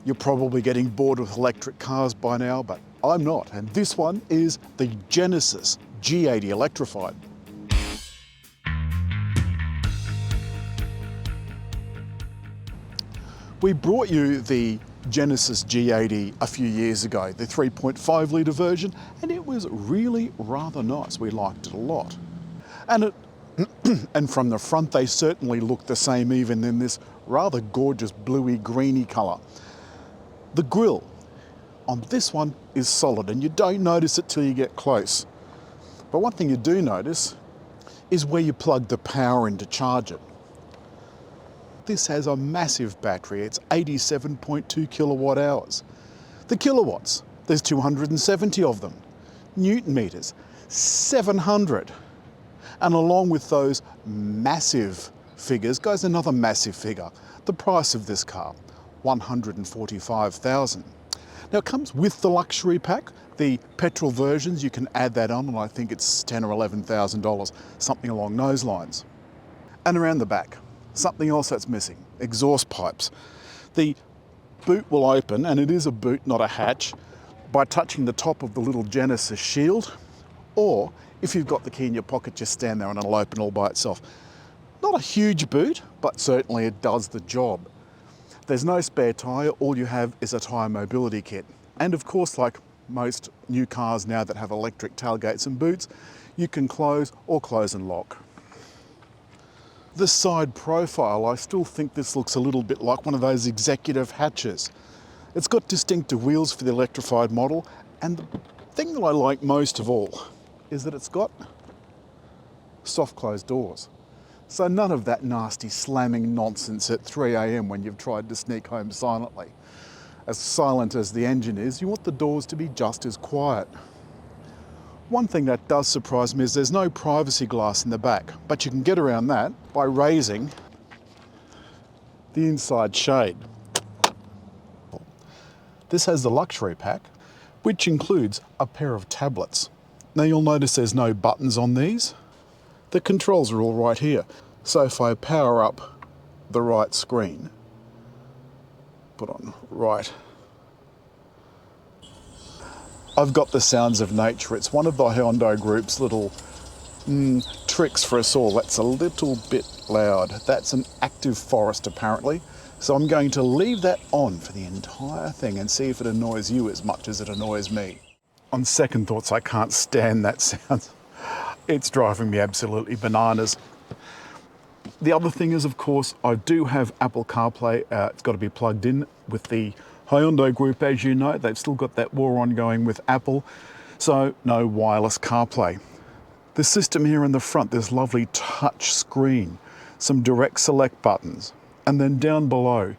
You're probably getting bored with electric cars by now, but I'm not. And this one is the Genesis G80 Electrified. We brought you the Genesis G80 a few years ago, the 3.5 litre version, and it was really rather nice. We liked it a lot. And from the front, they certainly look the same, even in this rather gorgeous bluey greeny colour. The grille on this one is solid, and you don't notice it till you get close. But one thing you do notice is where you plug the power in to charge it. This has a massive battery. It's 87.2 kilowatt hours. The kilowatts, there's 270 of them. Newton meters, 700. And along with those massive figures goes another massive figure. The price of this car, $145,000. Now it comes with the luxury pack. The petrol versions, you can add that on, and I think it's $10,000 or $11,000, something along those lines. And around the back, something else that's missing, exhaust pipes. The boot will open, and it is a boot, not a hatch, by touching the top of the little Genesis shield, or if you've got the key in your pocket, just stand there and it'll open all by itself. Not a huge boot, but certainly it does the job. There's no spare tyre, all you have is a tyre mobility kit. And of course, like most new cars now that have electric tailgates and boots, you can close or close and lock. The side profile, I still think this looks a little bit like one of those executive hatches. It's got distinctive wheels for the electrified model, and the thing that I like most of all is that it's got soft closed doors. So none of that nasty slamming nonsense at 3 AM when you've tried to sneak home silently. As silent as the engine is, you want the doors to be just as quiet. One thing that does surprise me is there's no privacy glass in the back, but you can get around that by raising the inside shade. This has the luxury pack, which includes a pair of tablets. Now you'll notice there's no buttons on these. The controls are all right here. So if I power up the right screen, put on right, I've got the sounds of nature. It's one of the Hyundai Group's little tricks for us all. That's a little bit loud. That's an active forest apparently. So I'm going to leave that on for the entire thing and see if it annoys you as much as it annoys me. On second thoughts, I can't stand that sound. It's driving me absolutely bananas. The other thing is, of course, I do have Apple CarPlay. It's got to be plugged in with the Hyundai Group, as you know. They've still got that war ongoing with Apple, so no wireless CarPlay. The system here in the front, this lovely touch screen, some direct select buttons, and then down below,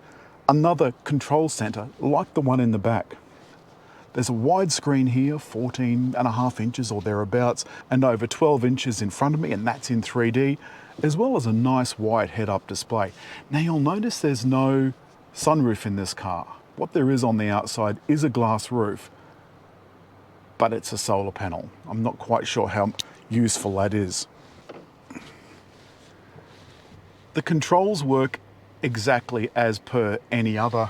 another control center like the one in the back. There's a wide screen here, 14.5 inches or thereabouts, and over 12 inches in front of me, and that's in 3D, as well as a nice wide head-up display. Now you'll notice there's no sunroof in this car. What there is on the outside is a glass roof, but it's a solar panel. I'm not quite sure how useful that is. The controls work exactly as per any other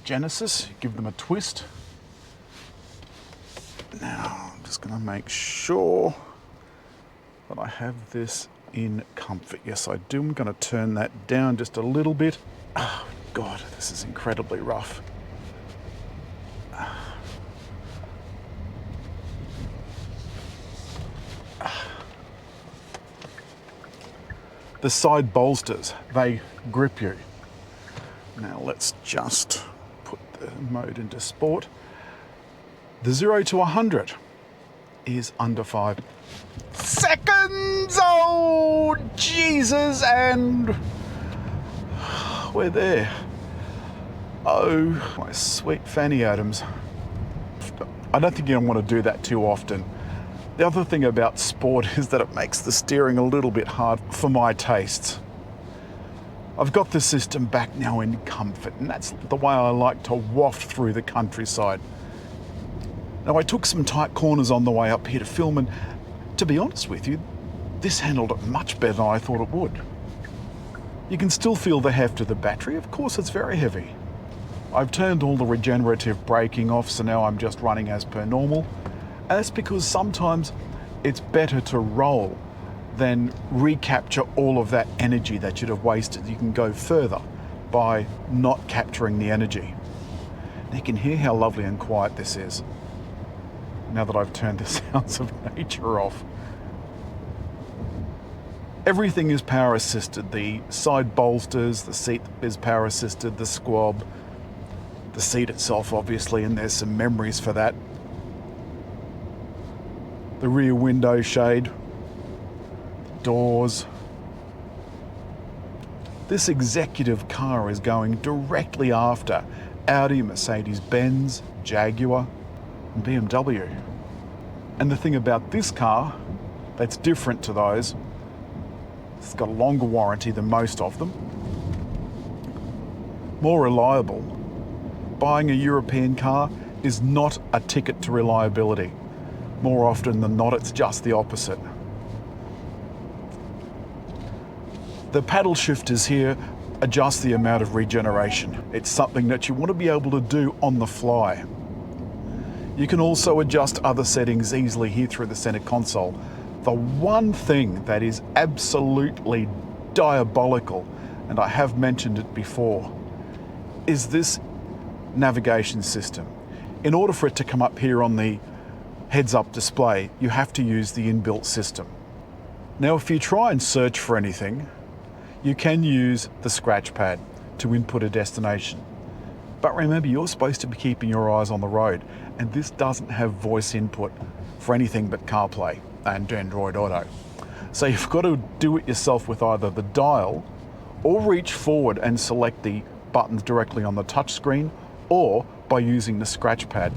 Genesis. Give them a twist. Now, I'm just going to make sure that I have this in comfort. Yes, I do. I'm going to turn that down just a little bit. Oh, God, this is incredibly rough. The side bolsters, they grip you. Now let's just put the mode into sport. The 0 to 100 is under 5 seconds. Oh, Jesus, and we're there. Oh, my sweet Fanny Adams. I don't think you want to do that too often. The other thing about sport is that it makes the steering a little bit hard for my tastes. I've got the system back now in comfort, and that's the way I like to waft through the countryside. Now, I took some tight corners on the way up here to film, and to be honest with you, this handled it much better than I thought it would. You can still feel the heft of the battery. Of course, it's very heavy. I've turned all the regenerative braking off, so now I'm just running as per normal. And that's because sometimes it's better to roll than recapture all of that energy that you'd have wasted. You can go further by not capturing the energy. And you can hear how lovely and quiet this is now that I've turned the sounds of nature off. Everything is power assisted. The side bolsters, the seat is power assisted, the squab, the seat itself obviously, and there's some memories for that. The rear window shade, doors. This executive car is going directly after Audi, Mercedes-Benz, Jaguar, and BMW. And the thing about this car that's different to those, it's got a longer warranty than most of them, more reliable. Buying a European car is not a ticket to reliability. More often than not, it's just the opposite. The paddle shifters here adjust the amount of regeneration. It's something that you want to be able to do on the fly. You can also adjust other settings easily here through the center console. The one thing that is absolutely diabolical, and I have mentioned it before, is this navigation system. In order for it to come up here on the heads-up display, you have to use the inbuilt system. Now, if you try and search for anything, you can use the scratch pad to input a destination. But remember, you're supposed to be keeping your eyes on the road, and this doesn't have voice input for anything but CarPlay and Android Auto. So you've got to do it yourself with either the dial, or reach forward and select the buttons directly on the touchscreen, or by using the scratch pad.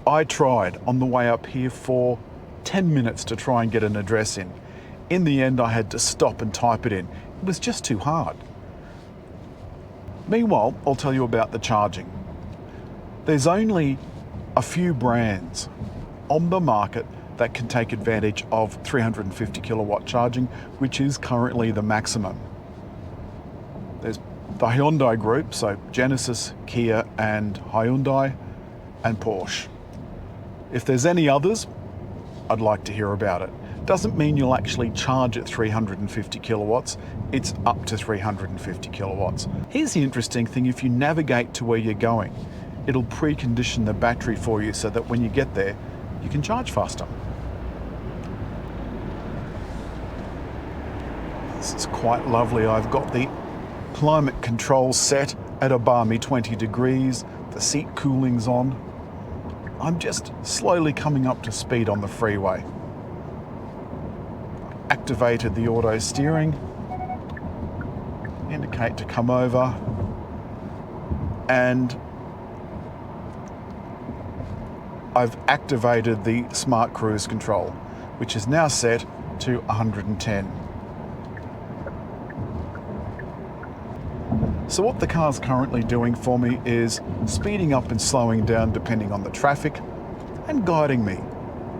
I tried on the way up here for 10 minutes to try and get an address in. In the end, I had to stop and type it in. It was just too hard. Meanwhile, I'll tell you about the charging. There's only a few brands on the market that can take advantage of 350 kilowatt charging, which is currently the maximum. There's the Hyundai group, so Genesis, Kia, and Hyundai, and Porsche. If there's any others, I'd like to hear about it. Doesn't mean you'll actually charge at 350 kilowatts, it's up to 350 kilowatts. Here's the interesting thing, if you navigate to where you're going, it'll precondition the battery for you so that when you get there, you can charge faster. This is quite lovely. I've got the climate control set at a balmy 20 degrees, the seat cooling's on. I'm just slowly coming up to speed on the freeway. Activated the auto steering, indicate to come over, and I've activated the smart cruise control, which is now set to 110. So what the car's currently doing for me is speeding up and slowing down depending on the traffic and guiding me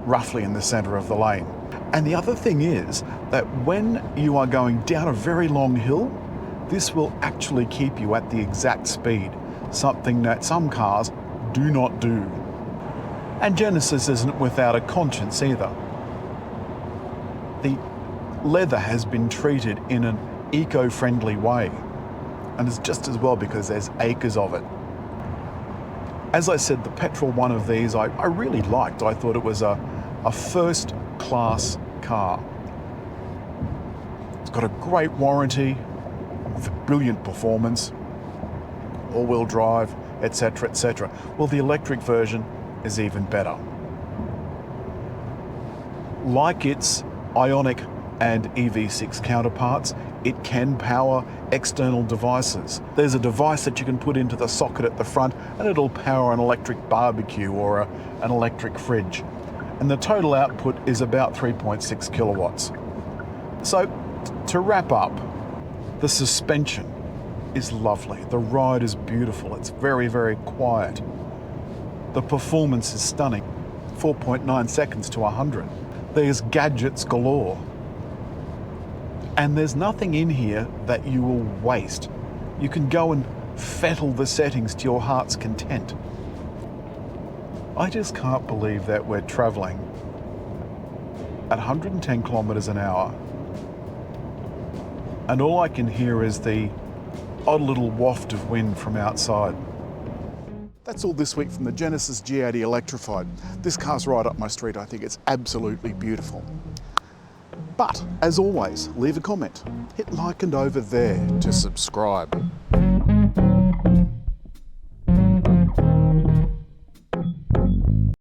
roughly in the center of the lane. And the other thing is that when you are going down a very long hill, this will actually keep you at the exact speed, something that some cars do not do. And Genesis isn't without a conscience either. The leather has been treated in an eco-friendly way, and it's just as well because there's acres of it. As I said, the petrol one of these I really liked. I thought it was a first-class car. It's got a great warranty, brilliant performance, all-wheel drive, etc., etc. Well, the electric version is even better. Like its Ioniq and EV6 counterparts, it can power external devices. There's a device that you can put into the socket at the front and it'll power an electric barbecue or an electric fridge. And the total output is about 3.6 kilowatts. So, to wrap up, the suspension is lovely. The ride is beautiful. It's very, very quiet. The performance is stunning. 4.9 seconds to 100. There's gadgets galore. And there's nothing in here that you will waste. You can go and fettle the settings to your heart's content. I just can't believe that we're travelling at 110 kilometres an hour and all I can hear is the odd little waft of wind from outside. That's all this week from the Genesis G80 Electrified. This car's right up my street. I think it's absolutely beautiful. But, as always, leave a comment. Hit like and over there to subscribe.